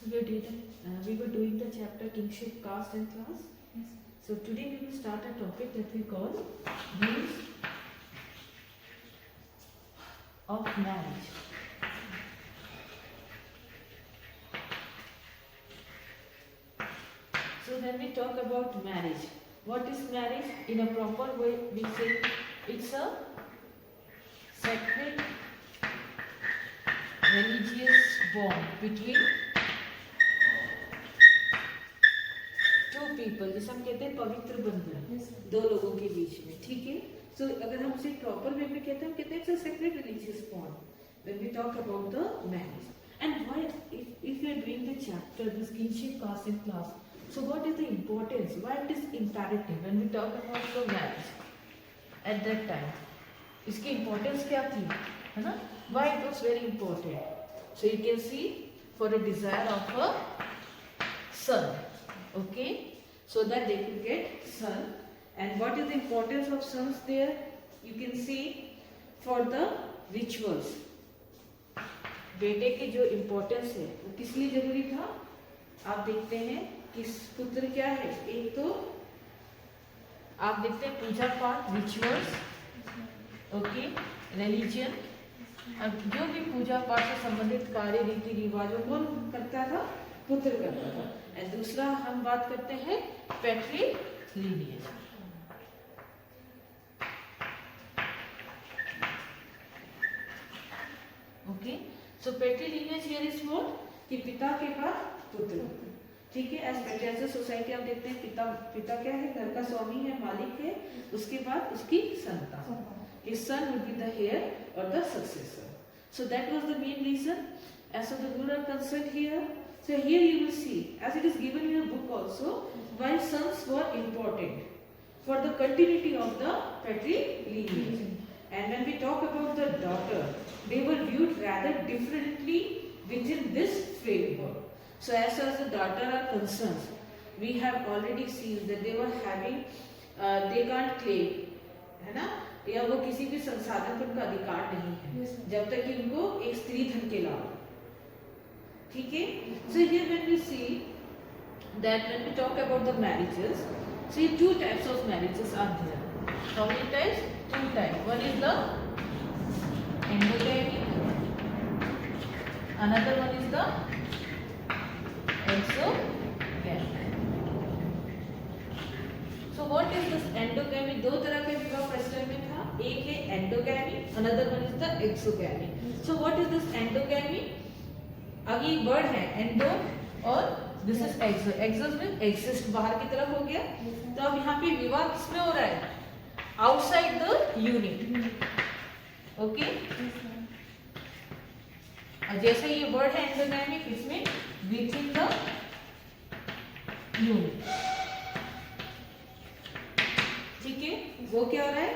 We were doing the chapter Kingship, Caste and Class. Yes. So today we will start a topic that we call Rules of Marriage. So when we talk about marriage, what is marriage? In a proper way, we say it's a sacred religious bond between two people, जिसे हम कहते हैं पवित्र बंधन, दो लोगों के बीच में, ठीक है. So अगर हम उसे प्रॉपर वे में कहते हैं, हम कहते हैं it's a sacred religious bond when we talk about the marriage. And why, if we are doing the chapter this kinship, caste and class, so what is the importance? Why it is imperative when we talk about the marriage at that time? इसकी importance क्या थी, है ना? Why it was very important? So you can see for a desire of a son. Okay, so that they could get son. And what is the importance of sons there? You can see for the rituals. बेटे की जो importance है वो किस लिए जरूरी था? आप देखते हैं कि पुत्र क्या है, एक तो आप देखते हैं पूजा पाठ, रिचुअल्स, ओके, रिलीजन, जो भी पूजा पाठ से संबंधित कार्य, रीति रिवाजों कौन करता था? पुत्र करता था. और दूसरा हम बात करते हैं patrilineage. Okay, so patrilineage here is what, कि पिता के बाद पुत्र, ठीक है. एज पैट्रियार्चल सोसाइटी आप देखते हैं पिता क्या है, घर का स्वामी है, मालिक है, उसके बाद उसकी संतान, his son would be the heir or the successor. So that was the main reason. As for the rule are concerned here, so here you will see, as it is given in your book also, why sons were important for the continuity of the patrilineage. And when we talk about the daughter, they were viewed rather differently within this framework. So as far as the daughter are concerned, we have already seen that they were having, they can't claim, है ना, या वो किसी भी संसाधन पर उनका अधिकार नहीं है जब तक कि उनको एक स्त्री धन के अलावा, ठीक है. So here when we see that when we talk about the marriages, see two types of marriages are there. How many types? Two types. One is the endogamy, another one is the exogamy. So what is this endogamy? दो तरह के विवाह प्रचलन में था, एक है endogamy, another one is the exogamy. So what is this endogamy? आगे एक वर्ड है endo और this is exo. Exo means exist, बाहर की तरफ हो गया. तो अब यहाँ पे विवाह किसमें हो रहा है? Outside the unit. Okay? और जैसे ये वर्ड है endogamy, इसमें within the unit. ठीक है, वो क्या हो रहा है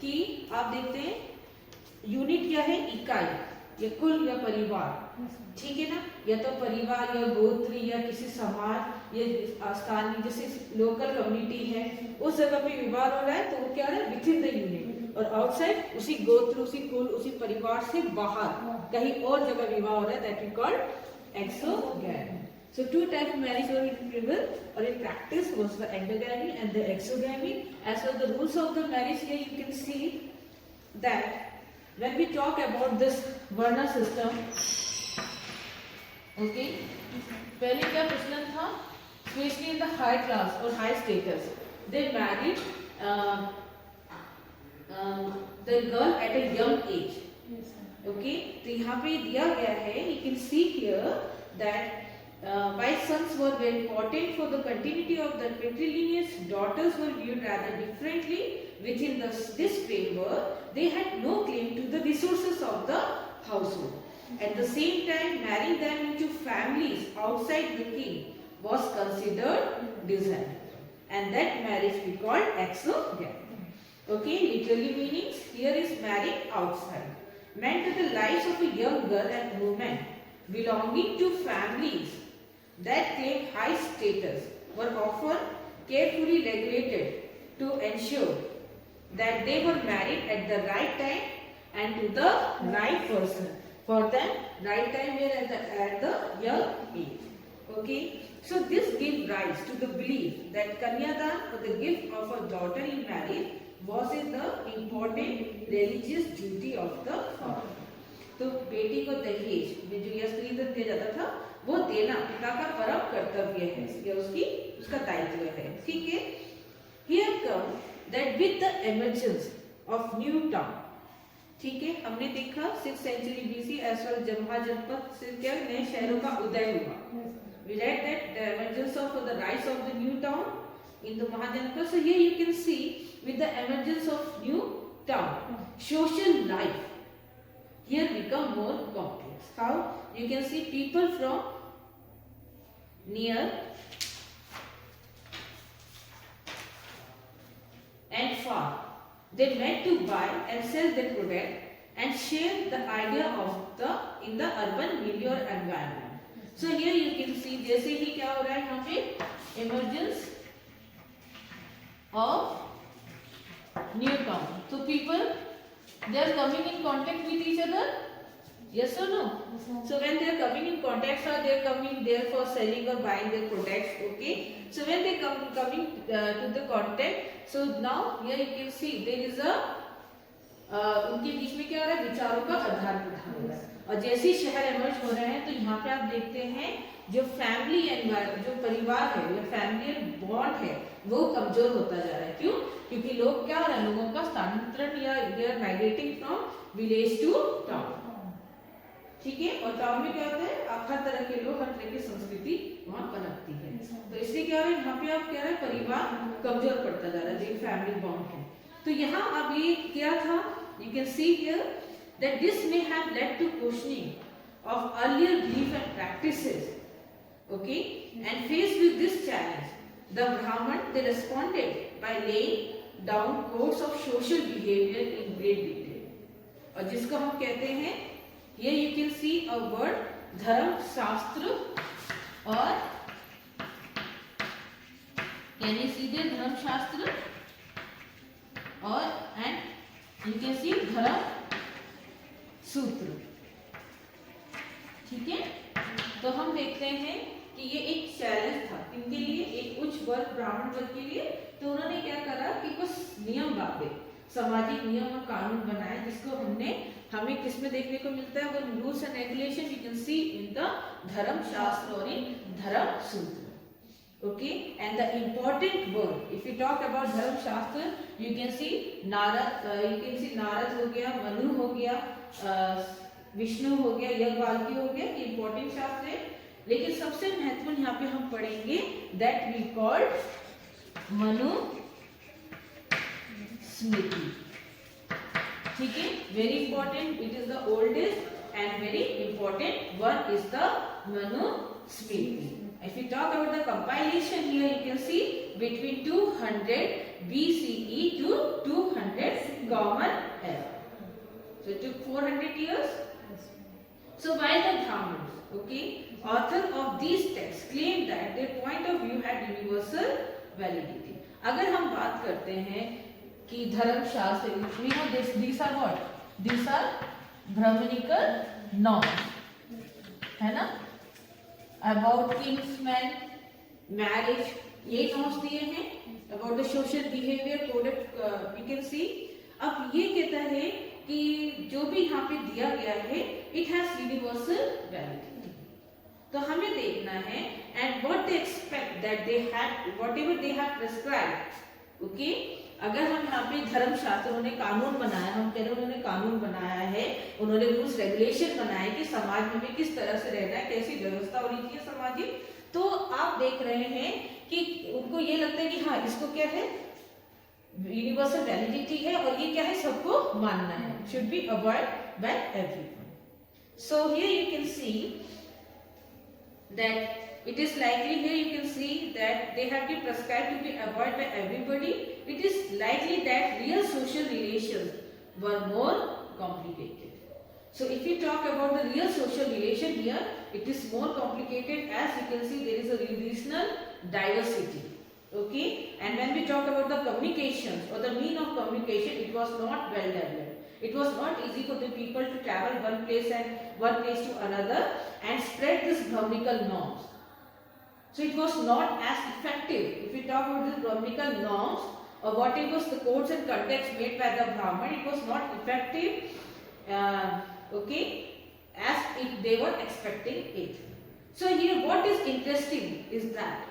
कि आप देखते हैं यूनिट क्या है, इकाई या कुल या परिवार, ठीक है ना, या तो परिवार या गोत्र या किसी समाज या स्थानीय जैसे लोकल कम्युनिटी है, उस जगह पे विवाह हो रहा है, तो वो क्या है, विद इन द यूनिट. और आउटसाइड उसी गोत्र, उसी कुल, उसी परिवार से बाहर कहीं और जगह विवाह हो रहा है, that we call exogamy. So two types of marriage were in prevalence or in practice, was the endogamy and the exogamy. As for the rules of the marriage, here you can see that when we talk about this varna system, okay, पहले क्या प्रचलन था, especially in the high class or high status, they married the girl at a young age. Okay, तो यहाँ पे दिया गया है, you can see here that why sons were very important for the continuity of the patrilineage, daughters were viewed rather differently within this framework. They had no claim to the resources of the household. At the same time, marrying them into families outside the king was considered desirable, and that marriage we called exogamy. Okay, literally meanings here is marrying outside, meant that the lives of a young girl and woman belonging to families that claim high status were often carefully regulated to ensure that they were married at the right time and to the right person. For them, right time here at the young age. Okay, so this gives rise to the belief that Kanyadan, or the gift of a daughter in marriage, was in the important religious duty of the father. तो बेटी को दहेज में जो यह स्त्री धन दिया जाता था वो देना पिता का परम कर्तव्य है या उसका दायित्व है, ठीक है। Here come that with the emergence of new town, ठीक है, हमने देखा 6th century BC as well महाजनपद से क्या नए शहरों का उदय हुआ। We read that the emergence of the rise of the new town in the Mahajanpad. So here you can see with the emergence of new town, social life here become more complex. How? You can see people from near and far, they met to buy and sell their product and share the idea of in the urban milieu or environment. So here you can see जैसे ही क्या हो रहा है यहाँ पे emergence of new town. So people they are coming in contact with each other. Yes or no? So when they are coming in contact, or they are coming there for selling or buying their products. Okay. So when they coming to the contact, so now here you can see there is a उनके बीच में क्या हो रहा है, विचारों का आदान प्रदान हो रहा है। और जैसे ही शहर इमर्ज हो रहे हैं तो यहाँ पे आप देखते हैं जो फैमिली एनवायरनमेंट, जो परिवार है या फैमिली बॉन्ड है वो कमजोर होता जा रहा है। क्यों? क्योंकि लोग क्या हो रहा है, लोगों का स्थानांतरण या they are migrating from village to town, ठीक है। और टाउन में क्या होता है, आप हर तरह के लोग, हर तरह की संस्कृति वहाँ पनपती है। तो इसलिए क्या हो रहा है, यहाँ पे आप क्या है, परिवार कमजोर पड़ता जा रहा है, जो फैमिली बॉन्ड है। तो यहाँ अब ये क्या था, you can see here that this may have led to questioning of earlier belief and practices. Okay, and faced with this challenge, the Brahman they responded by laying down codes of social behavior in great detail. और जिसको हम कहते हैं, here you can see a word धर्म शास्त्र, और यानी सीधे धर्म शास्त्र और एंड यू कैन सी धर्म सूत्र, ठीक है। तो हम देखते हैं कि ये एक चैलेंज था इनके लिए, एक उच्च वर्ग ब्राह्मण वर्ग के लिए। तो उन्होंने क्या करा कि कुछ नियम बांधे, सामाजिक नियम और कानून बनाए, जिसको हमें किस में देखने को मिलता है, वो rules and regulation you can see in the धर्म शास्त्र और इन धर्म सूत्र। Okay, and the important word, if you talk about धर्म शास्त्र, you can see Narad, Narad हो गया, मनु हो गया, विष्णु हो गया, याज्ञवल्क्य हो गया, ये important शास्त्र है। लेकिन सबसे महत्वपूर्ण यहाँ पे हम पढ़ेंगे that we called मनु स्मृति, ठीक है, very important, it is the oldest and very important one is the Manu Smriti. If you talk about the compilation here, you can see between 200 BCE to 200 Common Era. So it took 400 years. So while the Brahmins, okay, author of these texts claimed that their point of view had universal validity. अगर हम बात करते हैं कि धर्म शास्त्र, we know this, these are what? These are Brahminical norms, है ना? About kinsmen, marriage, ये नॉर्म्स दिए हैं। About the social behavior code, we can see। अब ये कहता है कि जो भी यहाँ पे दिया गया है, it has universal validity। तो हमें देखना है and what they expect that they have, whatever they have prescribed, okay। अगर हम यहाँ पे धर्म शास्त्र, उन्होंने कानून बनाया, हम कह रहे हैं उन्होंने कानून बनाया है, उन्होंने रूल्स रेगुलेशन बनाए कि समाज में भी किस तरह से रहना है, कैसी व्यवस्था होनी चाहिए सामाजिक। तो आप देख रहे हैं कि उनको ये लगता है कि हाँ, इसको क्या है, यूनिवर्सल वैलिडिटी है और ये क्या है, सबको मानना है, should be avoid by everyone. So here you can C that it is likely, here you can see that they have been prescribed to be avoided by everybody. It is likely that real social relations were more complicated. So if you talk about the real social relation here, it is more complicated, as you can see there is a regional diversity. Okay, and when we talk about the communications or the mean of communication, it was not well developed. It was not easy for the people to travel one place to another and spread these Brahminical norms. So it was not as effective. If we talk about the Brahminical norms or whatever was the codes and contexts made by the Brahman, it was not effective, okay, as if they were expecting it. So here what is interesting is that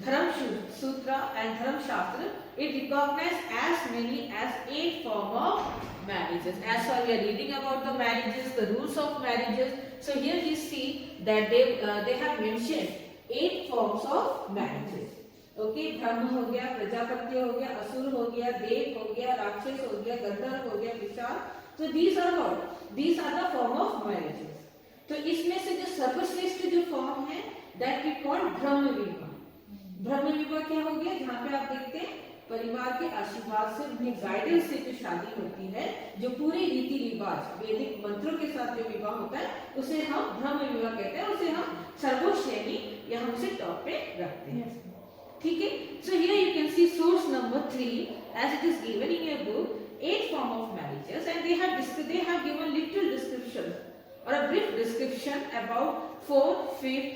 Dharam Sutra and Dharam Shastra, it recognizes as many as 8 forms of marriages. As far we are reading about the marriages, the rules of marriages, so here we see that they have mentioned 8 forms of marriages. Okay, ब्रह्म हो गया, प्रजापति हो गया, असुर हो गया, देव हो गया, राक्षस हो गया, गंधर्व हो गया, विशाल. So these are what? These are the form of marriages. तो इसमें से जो सर्वश्रेष्ठ जो फॉर्म है, that we call ब्रह्म विवाह. ब्रह्म विवाह क्या हो गया? जहाँ पे आप देखते हैं परिवार के आशीर्वाद से, उनके गाइडेंस से जो शादी होती है, जो पूरे रीति रिवाज वैदिक मंत्रों के साथ जो विवाह होता है, उसे हम ब्रह्म विवाह कहते हैं. उसे हम सर्वश्रेणी या हम उसे टॉप पे रखते हैं. ठीक है. So here you can C source number 3 as it is given in your book, 8 form of marriages, and they have given little description or a brief description about 4th, 5th,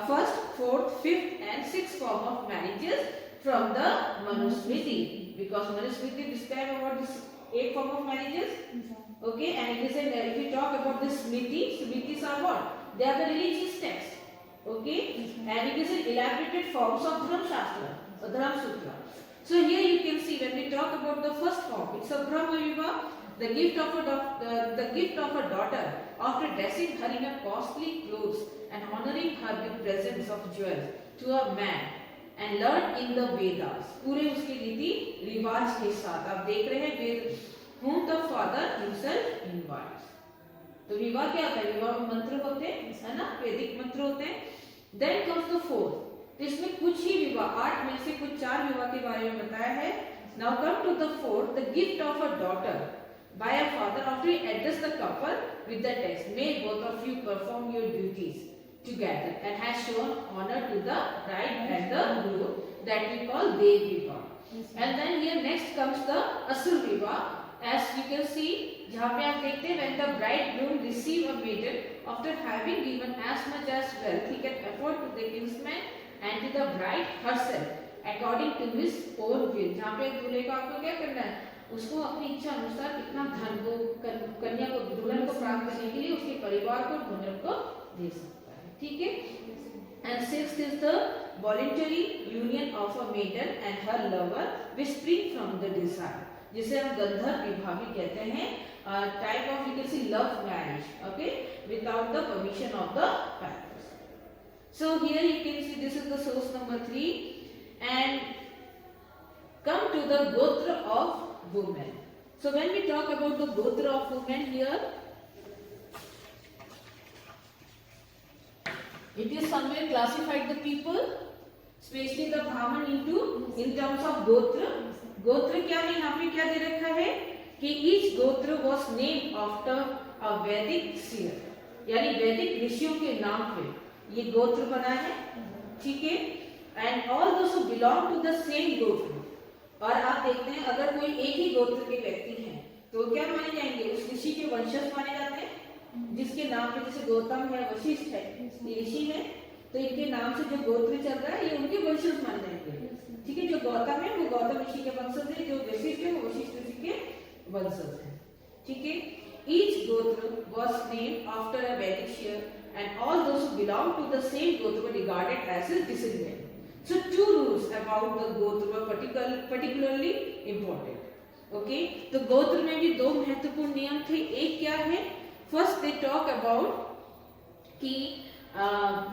1st, 4th, 5th and 6th form of marriages from the Manusmriti, because Manusmriti describe about this 8 form of marriages. Okay, and it is if we talk about the Smritis are what? They are the religious texts. Okay, and it is an elaborated forms of Dharam Shastra or Dharam Sutra. So here you can see when we talk about the first form, it's a Brahma Vivah, the gift of a daughter after dressing her in a costly clothes and honoring her with presents of jewels to a man and learned in the Vedas. पूरे उसके रीति रिवाज के साथ आप देख रहे हैं वेद, whom the father himself invites. तो विवाह क्या होता है? विवाह में मंत्र होते हैं, है ना, वैदिक मंत्र होते हैं. Then comes the fourth. तो इसमें कुछ ही विवाह, 8 में से कुछ 4 विवाह के बारे में बताया है. Now come to the fourth, the gift of a daughter by a father after he addressed the couple with the text, may both of you perform your duties together, and has shown honor to the bride and the groom, that we call Dev Vivah. And then here next comes the Asur Vivah. As you can see, जहाँ पे आप देखते हैं when the bridegroom receive a maiden after having given as much as wealth he can afford to the kinsman and to the bride herself according to his own will. जहाँ पे दूल्हे को आपको क्या करना है? उसको अपनी इच्छा अनुसार कितना धन को, कन्या को, दुल्हन को प्राप्त करने के लिए उसके परिवार को, दुल्हन को दे सकता है. ठीक है. And sixth is the voluntary union of a maiden and her lover which spring from the desire, जिसे हम गंधर्व विवाह भी कहते हैं. Type of, you can see, love marriage, okay, without the permission of the parents. So here you can see this is the source number 3, and come to the gotra of women. So when we talk about the gotra of women here, it is somewhere classified the people, especially the Brahman, into in terms of gotra. गोत्र क्या है? यहाँ पे क्या दे रखा है कि each गोत्र was named after a Vedic seer, यानी वैदिक ऋषियों के नाम पे ये गोत्र बना है. ठीक है. and all those who belong to the same गोत्र. और आप देखते हैं अगर कोई एक ही गोत्र के व्यक्ति हैं तो क्या माने जाएंगे? उस ऋषि के वंशज माने जाते हैं, जिसके नाम पे जैसे गौतम है, वशिष्ठ है, ये ऋषि है, तो इनके नाम से जो गोत्र चल रहा है ये उनके वंशज मान जाएंगे. ठीक है. जो गौतम है वो गौतम ऋषि के वंशज है, जो वशिष्ठ है वो वशिष्ठ ऋषि के वंशज है. ठीक है. Each gotra was named after a Vedic seer, and all those who belong to the same gotra were regarded as his descendant. So 2 rules about the gotra were particularly important. Okay. तो गोत्र में भी 2 महत्वपूर्ण नियम थे. एक क्या है? First they talk about कि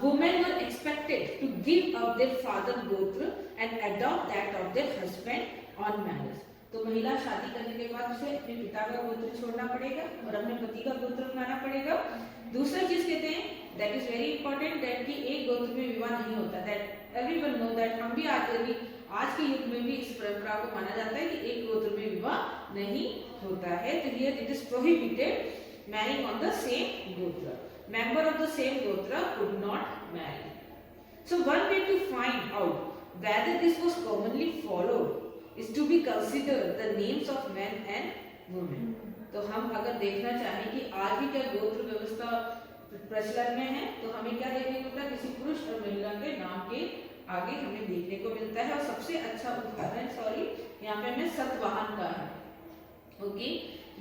women were expected to give up their father gotra and adopt that of their husband on marriage. तो महिला शादी करने के बाद उसे अपने पिता का गोत्र छोड़ना पड़ेगा और अपने पति का गोत्र अपनाना पड़ेगा. दूसरा चीज कहते हैं, that is very important, that कि एक गोत्र में विवाह नहीं होता. दैट एवरीवन नो दैट, हम भी आज के युग में भी इस परंपरा को माना जाता है कि एक गोत्र में विवाह नहीं होता है. तो here it is prohibited marrying on the same गोत्र. Member of the same gotra could not marry. So one way to find out whether this was commonly followed is to be considered the names of men and women. तो हम अगर देखना चाहें कि आज भी क्या गोत्र व्यवस्था प्रचलन में है, तो हमें क्या देखने को मिलता है, किसी पुरुष और महिला के नाम के आगे हमें देखने को मिलता है। और सबसे अच्छा उदाहरण यहाँ पे हमें सतवाहन का है, okay,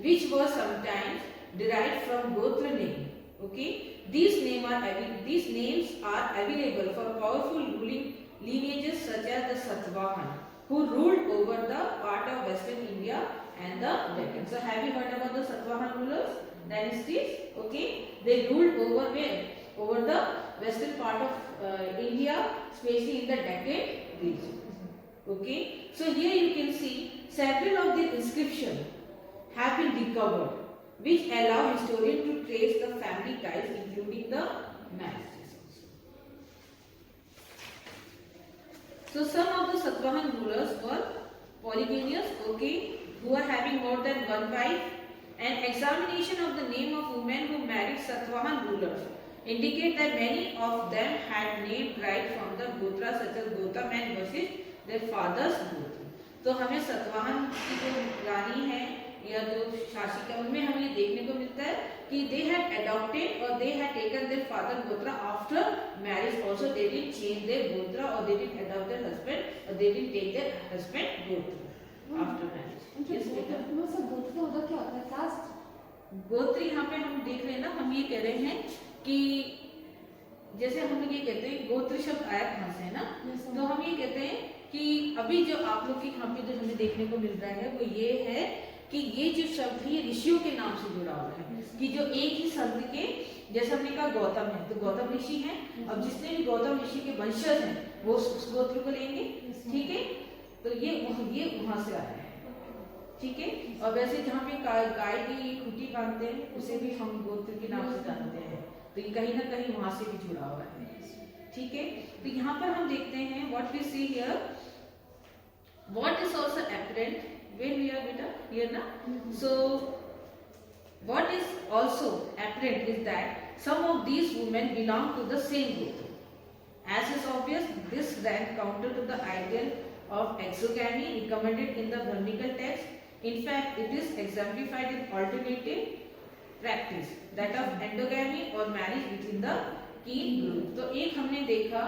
which was sometimes derived from Gotra name. Okay, these names are available for powerful ruling lineages such as the Satvahan, who ruled over the part of Western India and the Deccan. So, have you heard about the Satvahan rulers dynasties? Okay, they ruled over where? Over the western part of India, especially in the Deccan region. Okay, so here you can see several of the inscriptions have been recovered, which allow historians to trace the family ties, including the marriages also. So some of the Satvahan rulers were polygamous, okay, who are having more than one wife. An examination of the name of women who married Satvahan rulers indicate that many of them had name right from the Gotra, such as Gautam and Vasisht, their father's Gotra. तो हमें सतवाहन की जो रानी है या जो शासिका, उनमें हमें ये देखने को मिलता है कि they had adopted or they had taken their father Gotra after marriage. Also they didn't change their Gotra or they didn't adopt their husband or they didn't take their husband Gotra after marriage. गोत्र क्या होता है? Cast? गोत्र यहाँ पे हम देख रहे हैं ना, हम ये कह रहे हैं कि जैसे हम लोग ये कहते हैं गोत्र शब्द आया कहाँ से है ना, तो हम ये कहते हैं कि अभी जो आप लोग के यहाँ पे जो हमें देखने को मिल रहा है वो ये है कि ये जो शब्द है ये ऋषियों के नाम से जुड़ा हुआ है, कि जो एक ही संत के, जैसे हमने कहा गौतम है तो गौतम ऋषि हैं, अब जितने भी गौतम ऋषि के वंशज हैं वो उस गोत्र को लेंगे, ठीक है, तो ये वहां से आया है, ठीक है। और वैसे जहाँ पे गाय की खूंटी बांधते हैं उसे भी हम गोत्र के नाम से जानते हैं, तो ये कहीं ना कहीं वहां से भी जुड़ा हुआ है, ठीक है। तो यहाँ पर हम देखते हैं what we see here, what is also apparent when we are beta here na. So what is also apparent is that some of these women belong to the same gotra. As is obvious, this ran counter to the ideal of exogamy recommended in the Brahminical text. In fact, it is exemplified in alternative practice, that of endogamy or marriage within the kin group. तो एक हमने देखा,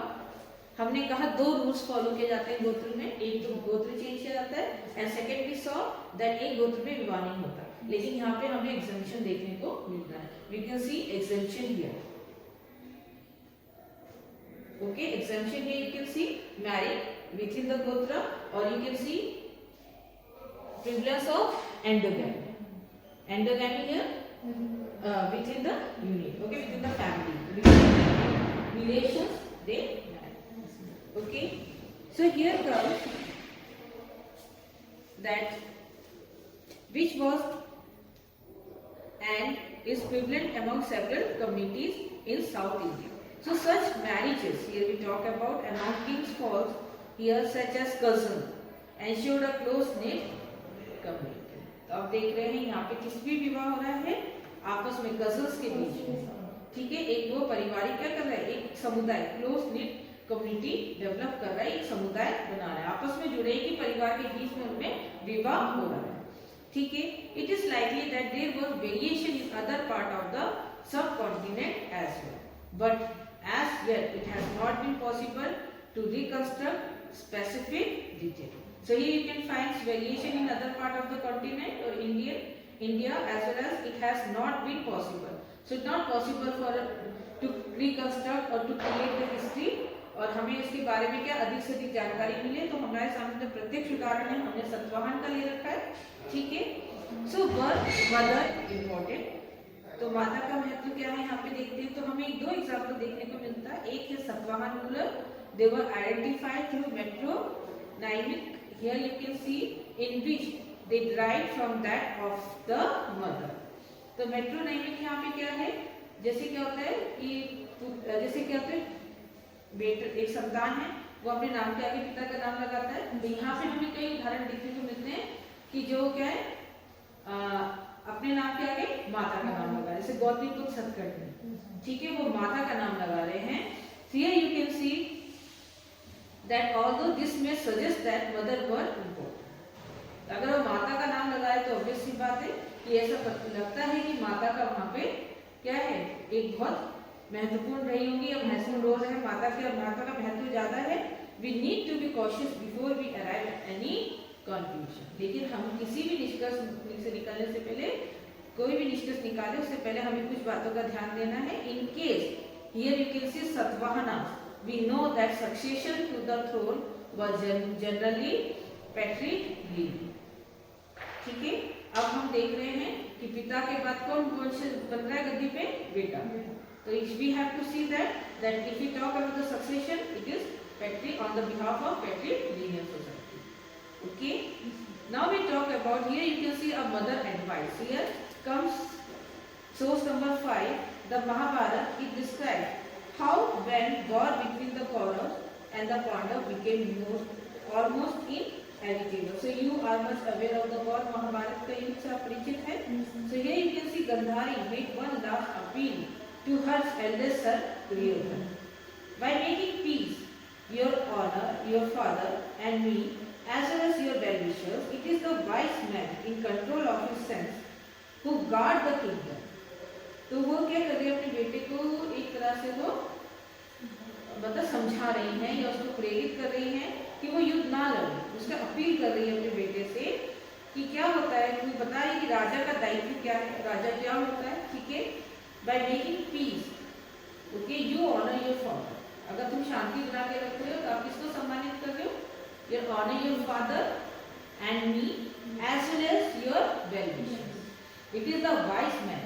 हमने कहा दो rules follow किए जाते हैं गोत्र में, एक तो गोत्र चेंज किया जाता है and second we saw that एक गोत्र में विवाह नहीं होता, लेकिन यहाँ पे हमें एग्जेम्पशन देखने को मिल रहा है। We can see exemption here, okay, exemption here you can see married within the gotra और you can see privilege of endogamy, endogamy here within the unit, okay, within the family relations they, okay. So here comes that which was and is prevalent among several communities in South India. So such marriages here we talk about among king's falls here, such as cousin, ensured a close knit community. तो आप देख रहे हैं यहाँ पे किस भी विवाह हो रहा है आपस में कजन्स के बीच में, ठीक है, एक वो पारिवारिक क्या कर रहा है, एक समुदाय क्लोज निट कम्युनिटी डेवलप कर रहा है, एक समुदाय बना रहा है, आपस में जुड़े कि परिवार के बीच में उनमें विवाह हो रहा है, ठीक है। It is likely that there was variation in other part of the subcontinent as well, but as yet it has not been possible to reconstruct specific detail. So here you can find variation in other part of the continent or India as well as it has not been possible. So it's not possible for to reconstruct or to create the history. और हमें इसके बारे में क्या अधिक से अधिक जानकारी मिले, तो हमारे सामने जो प्रत्यक्ष उदाहरण है हमने सतवाहन का ले रखा है, ठीक है। सो बर्थ मदर इम्पोर्टेंट, तो माता का महत्व क्या है यहाँ पे देखते हैं, तो हमें दो एग्जाम्पल देखने को मिलता है, एक है Satavahana ruler, they were identified through matronymic, here you can see in which they derive from that of the mother. तो मेट्रोनिमिक यहाँ पे क्या है, जैसे क्या होता है कि जैसे क्या होता है बेटा एक संतान है वो अपने नाम के आगे पिता का नाम लगाता है, तो यहाँ पे हमें कई उदाहरण देखने को मिलते हैं कि जो क्या है अपने नाम के आगे माता का नाम लगा, जैसे गौतमीपुत्र सतकर्णी, ठीक है, वो माता का नाम लगा रहे हैं. Here you can see that although this may suggest that mother were important, अगर वो माता का नाम लगाए तो ऑब्वियस सी बात है कि ऐसा लगता है कि माता का वहां पे क्या है एक बहुत महत्वपूर्ण रही होंगी या महत्वपूर्ण रोल है माता का महत्व ज्यादा है। We need to be cautious before we arrive at any conclusion. लेकिन हम किसी भी निष्कर्ष से निकलने से पहले, कोई भी निष्कर्ष निकाले उससे पहले हमें कुछ बातों का ध्यान देना है। In case here you can see Satavahana, we know that succession to the throne was generally patrilineal. ठीक है, अब हम देख रहे हैं कि पिता के बाद कौन कौन से बन रहा है गद्दी पे? बेटा। तो we have to see that if we talk about the succession, it is patri on the behalf of patrilineal society. Okay, now we talk about, here you can see a mother advice. Here comes source number 5, the Mahabharata. It describes how when war between the Kauravas and the Pandavas became almost inevitable. So you are much aware of the war. Mahabharata का युद्ध से आप परिचित है। So here you can see Gandhari made one last appeal to her eldest son Duryodhana. By making peace, your honor, your father and me, as well as your well-wishers, it is the wise man in control of his sense who guard the kingdom. तो वो क्या कर रही है, अपने बेटे को एक तरह से वो मतलब समझा रही हैं या उसको प्रेरित कर रही हैं कि वो युद्ध ना लड़े। उसका अपील कर रही है अपने बेटे से कि क्या होता है, तू बताइए कि राजा का दायित्व क्या है, राजा क्या होता है। ठीक है, by making peace, okay, you honour your father. अगर तुम शांति बना के रख रहे हो तो आप किसको सम्मानित कर रहे हो? Your honour your father and me as well as your well wishers. It is the wise man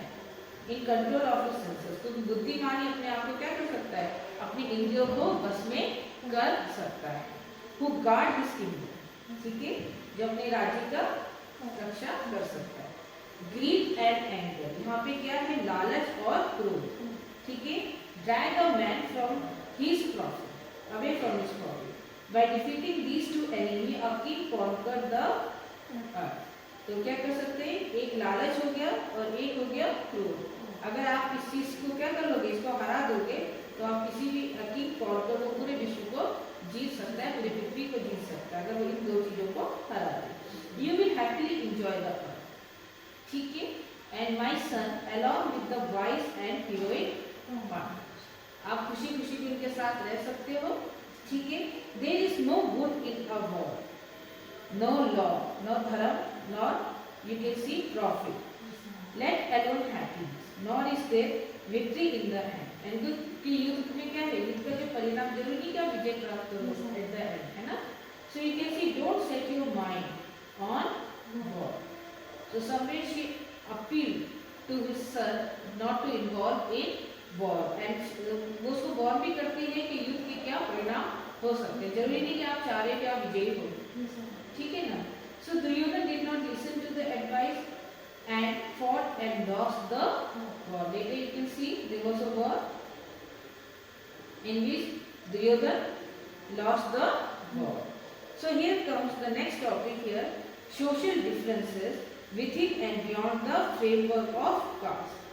in control of his senses. तो बुद्धिमानी अपने आप को क्या कर सकता है? अपनी इंद्रियों को बस में कर सकता है। हु गार्ड हिज किंगडम, ठीक है, जो अपने राज्य का रक्षा कर सकता है। ग्रीड एंड एंगर, यहाँ पे क्या है? लालच और क्रोध। ठीक है, drag a man from his profit, away from his profit. By defeating these two enemy a king conquer the earth. तो क्या कर सकते हैं? एक लालच हो गया और एक हो गया क्रोध। अगर आप इस चीज को क्या कर लोगे, इसको हरा दोगे, तो आप किसी भी किंग कॉन्कर को, पूरे विश्व को जीत सकता है, पूरी पृथ्वी को जीत सकता है अगर वो इन दो चीजों को हरा दे। You will happily enjoy the earth, ठीक है, and my son along with the wise and heroic partners. आप खुशी खुशी उनके साथ रह सकते हो। ठीक है, there is no good in a war, no law, no dharma, nor you can see profit. Let alone happiness, nor is there victory in the end. And good कि युद्ध में क्या है? युद्ध का जो परिणाम जरूरी नहीं क्या विजय प्राप्त करो at the end, है ना? So you can see don't set your mind on war. So somewhere she appealed to his son not to involve in war, and वो उसको warn भी करती है कि युद्ध के क्या परिणाम हो सकते हैं। जरूरी नहीं कि आप चाह रहे कि आप विजयी हो, ठीक है ना? So Duryodhana did not listen to the advice and fought and lost the war. Later you can see there was a war in which Duryodhana lost the war. So here comes the next topic here, social differences within and beyond the framework of caste.